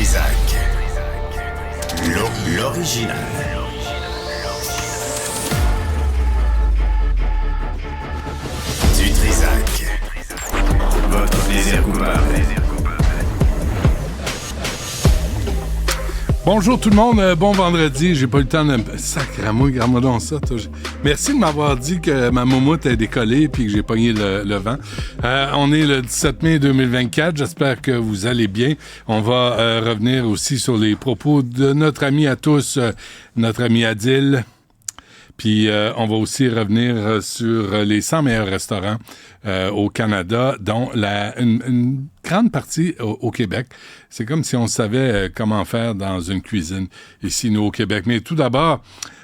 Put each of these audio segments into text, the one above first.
Trisac. L'original. Du Trisac. Votre plaisir coupable. Bonjour tout le monde, bon vendredi. J'ai pas eu le temps de... Sacramouille, regarde-moi donc ça. Merci de m'avoir dit que ma moumoute est décollée et que j'ai pogné le vent. On est le 17 mai 2024. J'espère que vous allez bien. On va revenir aussi sur les propos de notre ami à tous, notre ami Adil. Puis on va aussi revenir sur les 100 meilleurs restaurants au Canada, dont une grande partie au Québec. C'est comme si on savait comment faire dans une cuisine ici, nous, au Québec. Mais tout d'abord,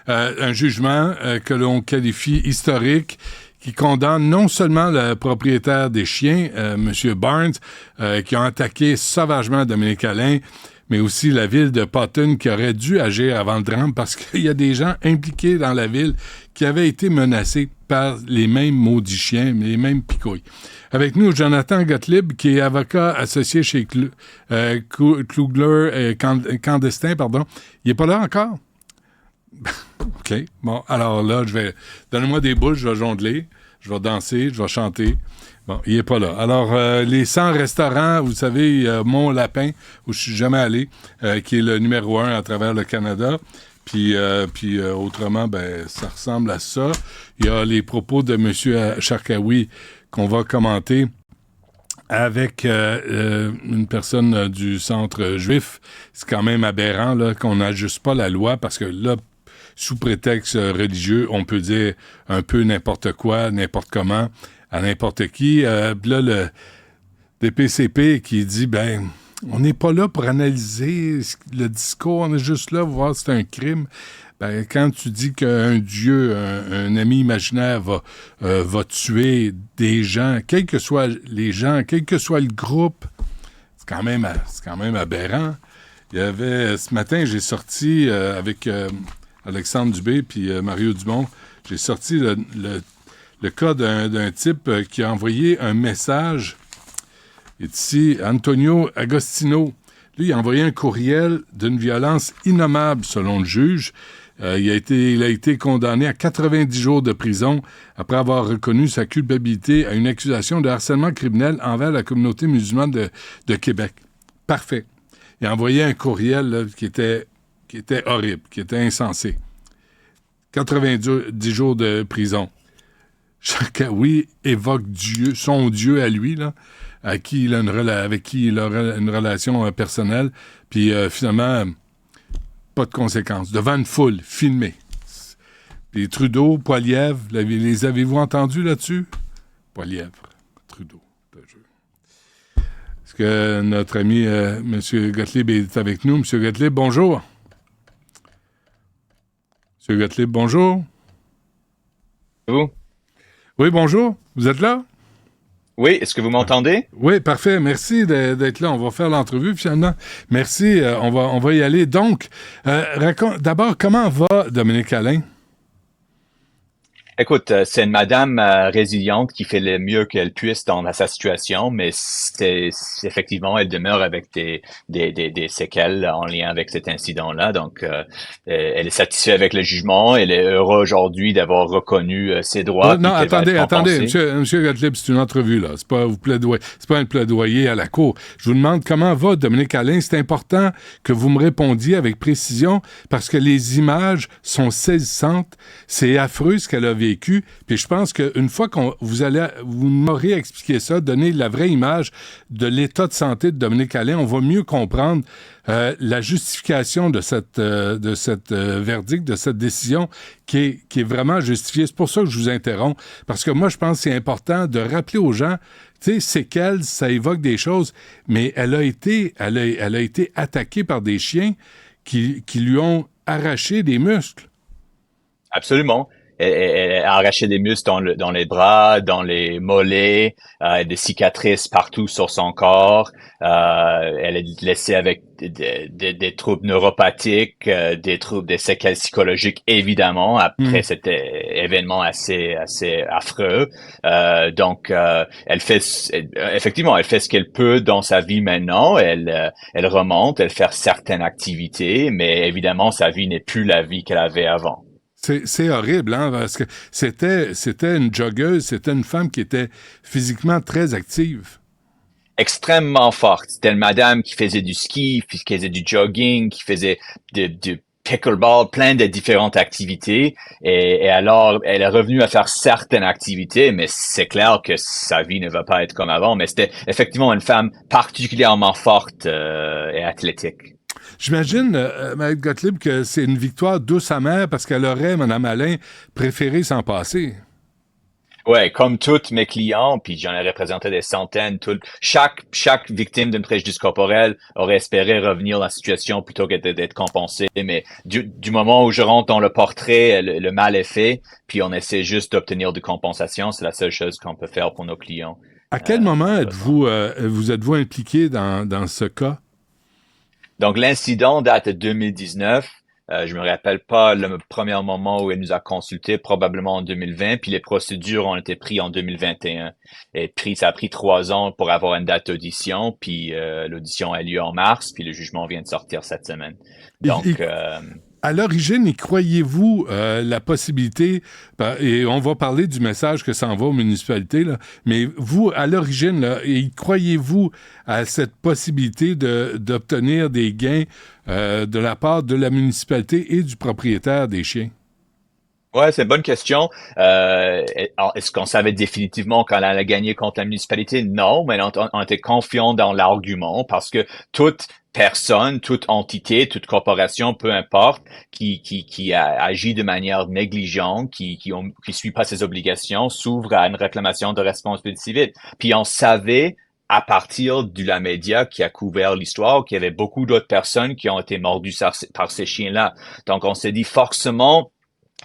un jugement que l'on qualifie historique, qui condamne non seulement le propriétaire des chiens, M. Barnes, qui a attaqué sauvagement Dominique Allain, mais aussi la ville de Potton qui aurait dû agir avant le drame parce qu'il y a des gens impliqués dans la ville qui avaient été menacés par les mêmes maudits chiens, les mêmes picouilles. Avec nous, Jonathan Gottlieb, qui est avocat associé chez Klugler Candestin, pardon. Il n'est pas là encore? OK. Bon, alors là, donnez-moi des boules, je vais jongler, je vais danser, je vais chanter. Bon, il n'est pas là. Alors, les 100 restaurants, vous savez, Mont Lapin, où je suis jamais allé, qui est le numéro 1 à travers le Canada. Puis autrement, ça ressemble à ça. Il y a les propos de M. Charkaoui qu'on va commenter avec une personne du centre juif. C'est quand même aberrant là, qu'on n'ajuste pas la loi parce que là, sous prétexte religieux, on peut dire un peu n'importe quoi, n'importe comment, à n'importe qui. Là, le DPCP qui dit, on n'est pas là pour analyser le discours, on est juste là pour voir si c'est un crime. Quand tu dis qu'un dieu, un ami imaginaire va tuer des gens, quels que soient les gens, quel que soit le groupe, c'est quand même aberrant. Il y avait, ce matin, j'ai sorti avec Alexandre Dubé puis Mario Dumont, j'ai sorti le cas d'un type qui a envoyé un message. Et ici, Antonio Agostino. Lui, il a envoyé un courriel d'une violence innommable, selon le juge. Il a été condamné à 90 jours de prison après avoir reconnu sa culpabilité à une accusation de harcèlement criminel envers la communauté musulmane de Québec. Parfait. Il a envoyé un courriel là, qui était horrible, qui était insensé. 90 jours de prison. Charkaoui évoque Dieu, son Dieu à lui, là, avec qui il aurait une relation personnelle, puis finalement, pas de conséquences. Devant une foule, filmé. Puis Trudeau, Poilievre, les avez-vous entendus là-dessus? Poilievre, Trudeau, le jeu. Est-ce que notre ami M. Gottlieb est avec nous? M. Gottlieb, bonjour. M. Gottlieb, bonjour. Vous? Oui, bonjour. Vous êtes là? Oui, est-ce que vous m'entendez? Oui, parfait. Merci d'être là. On va faire l'entrevue, finalement. Merci. On va y aller. Donc, raconte d'abord, comment va Dominique Allain? Écoute, c'est une madame résiliente qui fait le mieux qu'elle puisse dans sa situation, mais effectivement, elle demeure avec des séquelles en lien avec cet incident-là. Donc, elle est satisfaite avec le jugement. Elle est heureuse aujourd'hui d'avoir reconnu ses droits. Non, attendez, Monsieur Gottlieb, c'est une entrevue, là. C'est pas un plaidoyer à la cour. Je vous demande comment va Dominique Allain. C'est important que vous me répondiez avec précision parce que les images sont saisissantes. C'est affreux ce qu'elle a vécu. Puis je pense qu'une fois vous m'aurez expliqué ça, donner la vraie image de l'état de santé de Dominique Allain, on va mieux comprendre la justification de cette verdict, de cette décision qui est vraiment justifiée. C'est pour ça que je vous interromps, parce que moi, je pense que c'est important de rappeler aux gens, tu sais, séquelles, ça évoque des choses, mais elle a été attaquée par des chiens qui lui ont arraché des muscles. Absolument. elle a arraché des muscles dans les bras, dans les mollets, des cicatrices partout sur son corps. Elle est laissée avec des troubles neuropathiques, des séquelles psychologiques évidemment après cet événement assez affreux. Donc effectivement, elle fait ce qu'elle peut dans sa vie maintenant. Elle remonte, elle fait certaines activités, mais évidemment sa vie n'est plus la vie qu'elle avait avant. C'est horrible, hein, parce que c'était une joggeuse, c'était une femme qui était physiquement très active. Extrêmement forte. C'était une madame qui faisait du ski, qui faisait du jogging, qui faisait du pickleball, plein de différentes activités. Et alors, elle est revenue à faire certaines activités, mais c'est clair que sa vie ne va pas être comme avant. Mais c'était effectivement une femme particulièrement forte et athlétique. J'imagine, Mme Gottlieb, que c'est une victoire douce amère parce qu'elle aurait, Mme Alain, préféré s'en passer. Ouais, comme tous mes clients, puis j'en ai représenté des centaines, chaque victime d'une préjudice corporelle aurait espéré revenir dans la situation plutôt que d'être compensé. Mais du moment où je rentre dans le portrait, le mal est fait, puis on essaie juste d'obtenir de compensation. C'est la seule chose qu'on peut faire pour nos clients. À quel moment êtes-vous impliqué dans ce cas? Donc, l'incident date de 2019. Je me rappelle pas le premier moment où elle nous a consultés, probablement en 2020, puis les procédures ont été prises en 2021. Ça a pris 3 ans pour avoir une date d'audition, puis l'audition a lieu en mars, puis le jugement vient de sortir cette semaine. Donc, à l'origine, y croyez-vous la possibilité, et on va parler du message que ça envoie aux municipalités, là, mais vous, à l'origine, là, y croyez-vous à cette possibilité d'obtenir des gains de la part de la municipalité et du propriétaire des chiens? Ouais, c'est une bonne question. Alors, est-ce qu'on savait définitivement quand elle allait gagner contre la municipalité? Non, mais on était confiant dans l'argument parce que toute personne, toute entité, toute corporation, peu importe, qui agit de manière négligente, qui suit pas ses obligations, s'ouvre à une réclamation de responsabilité civile. Puis on savait à partir de la média qui a couvert l'histoire qu'il y avait beaucoup d'autres personnes qui ont été mordues par ces chiens-là. Donc on s'est dit forcément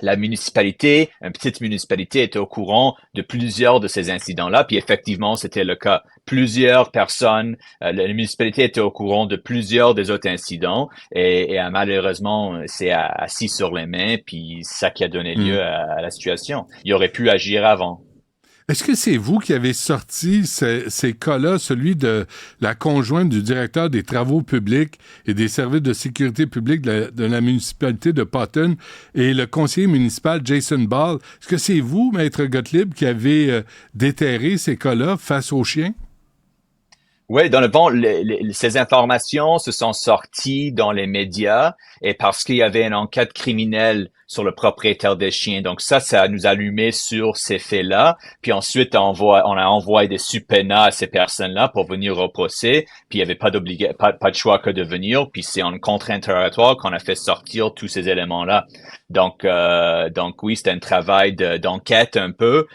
la municipalité, une petite municipalité, était au courant de plusieurs de ces incidents-là, puis effectivement, c'était le cas. Plusieurs personnes, la municipalité était au courant de plusieurs des autres incidents, et malheureusement, c'est assis sur les mains, puis ça qui a donné lieu à la situation. Il aurait pu agir avant. Est-ce que c'est vous qui avez sorti ces cas-là, celui de la conjointe du directeur des travaux publics et des services de sécurité publique de la municipalité de Potton et le conseiller municipal Jason Ball? Est-ce que c'est vous, Maître Gottlieb, qui avez déterré ces cas-là face aux chiens? Oui, dans le fond, ces informations se sont sorties dans les médias et parce qu'il y avait une enquête criminelle sur le propriétaire des chiens. Donc ça nous a allumé sur ces faits-là. Puis ensuite, on a envoyé des subpoenas à ces personnes-là pour venir au procès. Puis il n'y avait pas de choix que de venir. Puis c'est en contre-interrogatoire qu'on a fait sortir tous ces éléments-là. Donc oui, c'était un travail d'enquête un peu,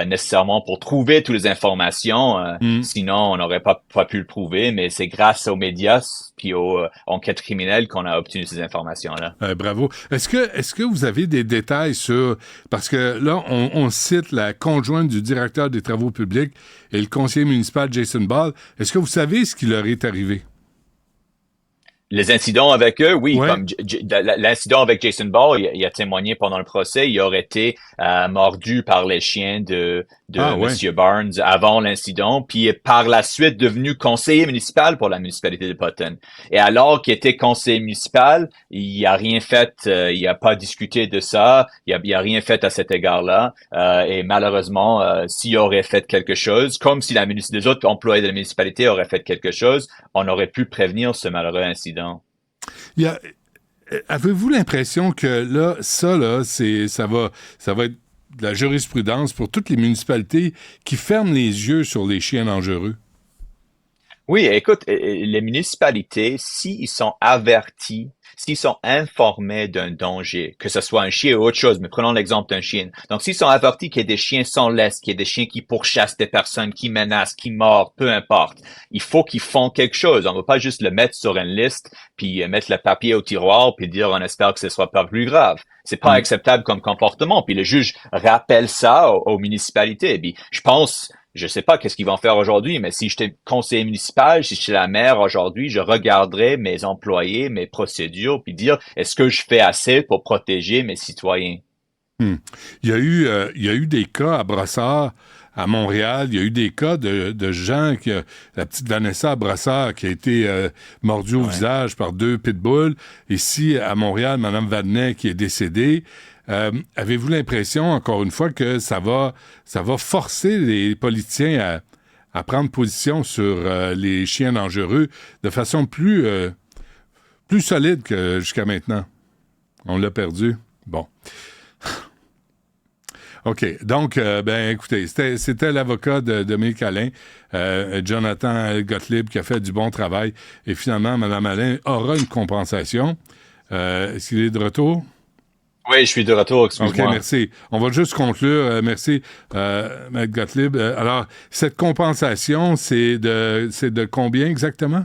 nécessairement pour trouver toutes les informations. Sinon, on n'aurait pas pu le prouver. Mais c'est grâce aux médias puis aux enquêtes criminelles qu'on a obtenu ces informations-là. Bravo. Est-ce que vous avez des détails sur... Parce que là, on cite la conjointe du directeur des travaux publics et le conseiller municipal Jason Ball. Est-ce que vous savez ce qui leur est arrivé? Les incidents avec eux, oui, ouais. Comme l'incident avec Jason Ball, il a témoigné pendant le procès, il aurait été mordu par les chiens de Monsieur Barnes avant l'incident, puis est par la suite devenu conseiller municipal pour la municipalité de Potton. Et alors qu'il était conseiller municipal, il a rien fait, il a pas discuté de ça, il a rien fait à cet égard-là. Et malheureusement, s'il aurait fait quelque chose, comme si les autres employés de la municipalité auraient fait quelque chose, on aurait pu prévenir ce malheureux incident. Avez-vous l'impression que là, ça va être de la jurisprudence pour toutes les municipalités qui ferment les yeux sur les chiens dangereux? Oui, écoute, les municipalités, s'ils sont avertis s'ils sont informés d'un danger, que ce soit un chien ou autre chose, mais prenons l'exemple d'un chien. Donc, s'ils sont avertis qu'il y a des chiens sans laisse, qu'il y a des chiens qui pourchassent des personnes, qui menacent, qui mordent, peu importe, il faut qu'ils font quelque chose. On ne va pas juste le mettre sur une liste, puis mettre le papier au tiroir, puis dire on espère que ce soit pas plus grave. C'est pas acceptable comme comportement. Puis le juge rappelle ça aux municipalités. Puis je sais pas qu'est-ce qu'ils vont faire aujourd'hui, mais si j'étais conseiller municipal, si j'étais la maire aujourd'hui, je regarderais mes employés, mes procédures, puis dire, est-ce que je fais assez pour protéger mes citoyens? Il y a eu des cas à Brossard, à Montréal. Il y a eu des cas de gens la petite Vanessa à Brossard qui a été mordue au visage par 2 pitbulls. Ici, à Montréal, Mme Vadnet qui est décédée. Avez-vous l'impression, encore une fois, que ça va forcer les politiciens à prendre position sur les chiens dangereux de façon plus solide que jusqu'à maintenant? On l'a perdu. Bon. OK. Donc, écoutez, c'était l'avocat de Dominique Allain, Jonathan Gottlieb, qui a fait du bon travail. Et finalement, Mme Allain aura une compensation. Est-ce qu'il est de retour? Oui, je suis de retour, excuse-moi. OK, merci. On va juste conclure. Merci, M. Gottlieb. Alors, cette compensation, c'est de combien exactement?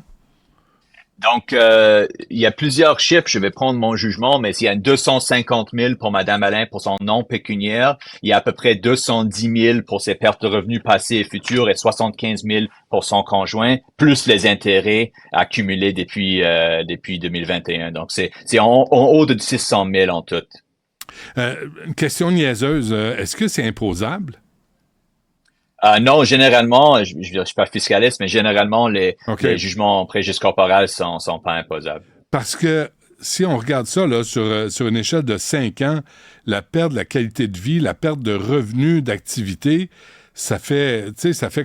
Donc, il y a plusieurs chiffres. Je vais prendre mon jugement, mais s'il y a 250 000 pour Mme Allain pour son non pécuniaire, il y a à peu près 210 000 pour ses pertes de revenus passés et futurs et 75 000 pour son conjoint, plus les intérêts accumulés depuis 2021. Donc, c'est en haut de 600 000 en tout. Une question niaiseuse. Est-ce que c'est imposable? Non, généralement, je suis pas fiscaliste, mais généralement, les jugements en préjudice corporel sont pas imposables. Parce que si on regarde ça là, sur une échelle de 5 ans, la perte de la qualité de vie, la perte de revenus d'activité, ça fait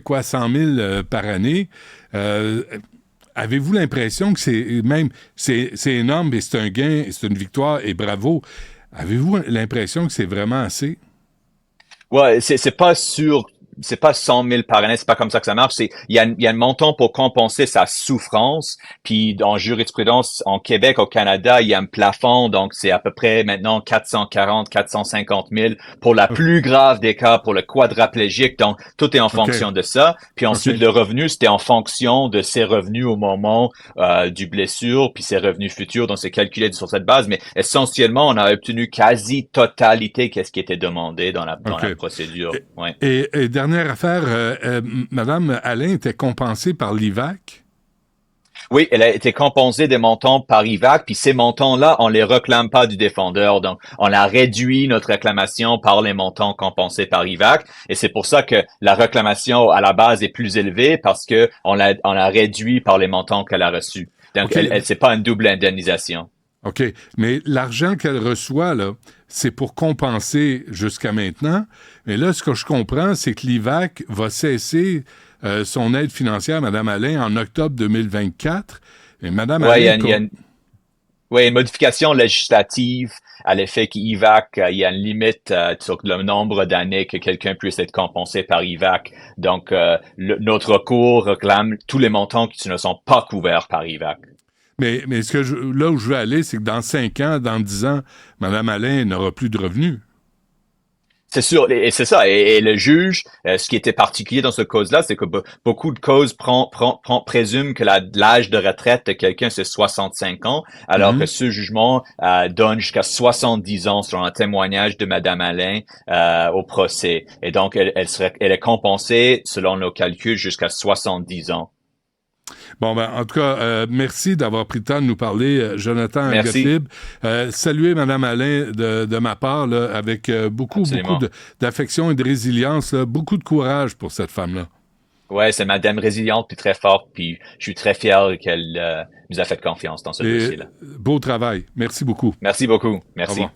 quoi, 100 000 par année? Avez-vous l'impression que c'est énorme et c'est un gain, c'est une victoire et bravo? Avez-vous l'impression que c'est vraiment assez? Ouais, c'est pas sûr. C'est pas 100 000 par année, c'est pas comme ça que ça marche. Il y a un montant pour compenser sa souffrance. Puis en jurisprudence en Québec, au Canada, il y a un plafond, donc c'est à peu près maintenant 450 000 pour la plus grave des cas, pour le quadraplégique. Donc tout est en fonction de ça. Puis ensuite le revenu, c'était en fonction de ses revenus au moment du blessure, puis ses revenus futurs. Donc c'est calculé sur cette base. Mais essentiellement, on a obtenu quasi totalité qu'est-ce qui était demandé dans la procédure. Ouais. Et dernière affaire, Mme Allain était compensée par l'IVAC? Oui, elle a été compensée des montants par IVAC, puis ces montants-là, on les réclame pas du défendeur. Donc, on a réduit notre réclamation par les montants compensés par IVAC, et c'est pour ça que la réclamation à la base est plus élevée parce que on l'a réduit par les montants qu'elle a reçus. Donc, c'est pas une double indemnisation. OK. Mais l'argent qu'elle reçoit, là, c'est pour compenser jusqu'à maintenant. Mais là, ce que je comprends, c'est que l'IVAC va cesser son aide financière à Mme Allain en octobre 2024. Et Mme Allain... Il y a une modification législative à l'effet qu'IVAC, il y a une limite sur le nombre d'années que quelqu'un puisse être compensé par IVAC. Donc, notre recours réclame tous les montants qui ne sont pas couverts par IVAC. Mais là où je veux aller, c'est que dans 5 ans, dans 10 ans, Mme Allain n'aura plus de revenus. C'est sûr, et c'est ça. Et le juge, ce qui était particulier dans ce cause-là, c'est que beaucoup de causes présument que l'âge de retraite de quelqu'un, c'est 65 ans, alors que ce jugement donne jusqu'à 70 ans selon un témoignage de Mme Allain au procès. Et donc, elle est compensée, selon nos calculs, jusqu'à 70 ans. Bon, en tout cas, merci d'avoir pris le temps de nous parler, Jonathan Gottlieb. Saluez Mme Allain de ma part, là, avec beaucoup d'affection et de résilience, là, beaucoup de courage pour cette femme-là. Ouais, c'est madame résiliente puis très forte, puis je suis très fier qu'elle nous a fait confiance dans ce dossier-là. Beau travail. Merci beaucoup. Merci beaucoup. Merci. Au revoir.